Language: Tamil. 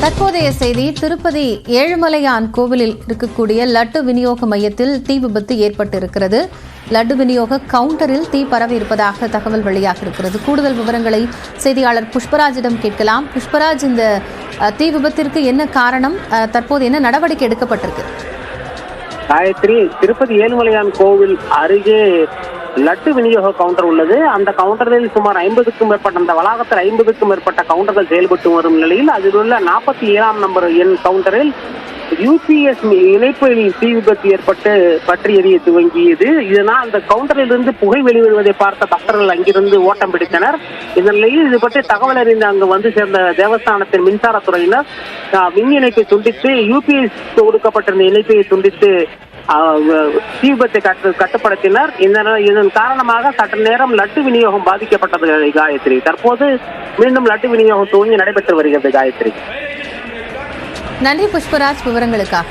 தற்போதைய செய்தி, திருப்பதி ஏழுமலையான் கோவிலில் இருக்கக்கூடிய லட்டு விநியோக மையத்தில் தீ விபத்து ஏற்பட்டிருக்கிறது. லட்டு விநியோக கவுண்டரில் தீ பரவி இருப்பதாக தகவல் வெளியாக இருக்கிறது. கூடுதல் விவரங்களை செய்தியாளர் புஷ்பராஜிடம் கேட்கலாம். புஷ்பராஜ், இந்த தீ விபத்திற்கு என்ன காரணம், தற்போது என்ன நடவடிக்கை எடுக்கப்பட்டிருக்கு? காயத்ரி, திருப்பதி ஏழுமலையான் கோவில் அருகே லட்டு விநியோக கவுண்டர் உள்ளது. அந்த கவுண்டரில் சுமார் 50க்கும் மேற்பட்ட, அந்த வளாகத்தில் 50க்கும் மேற்பட்ட கவுண்டர்கள் செயல்பட்டு வரும் நிலையில் அதில் உள்ள 47ஆம் நம்பர் எண் கவுண்டரில் யூபிஎஸ் இணைப்பில் தீ விபத்து ஏற்பட்டு பற்றி எரிய துவங்கியது. இதனால் அந்த கவுண்டரில் இருந்து புகை வெளிவருவதை பார்த்த பக்தர்கள் அங்கிருந்து ஓட்டம் பிடித்தனர். இந்த நிலையில் இது பற்றி தகவல் அறிந்து அங்கு வந்து சேர்ந்த தேவஸ்தானத்தின் மின்சாரத்துறையினர் மின் இணைப்பை துண்டித்து, யூபிஎஸ் கொடுக்கப்பட்டிருந்த இணைப்பை துண்டித்து தீ விபத்தை கட்டுப்படுத்தினர். இதன் காரணமாக சற்று நேரம் லட்டு விநியோகம் பாதிக்கப்பட்டது காயத்ரி. தற்போது மீண்டும் லட்டு விநியோகம் துவங்கி நடைபெற்று வருகிறது காயத்ரி. நன்றி புஷ்பராஜ் விவரங்களுக்காக.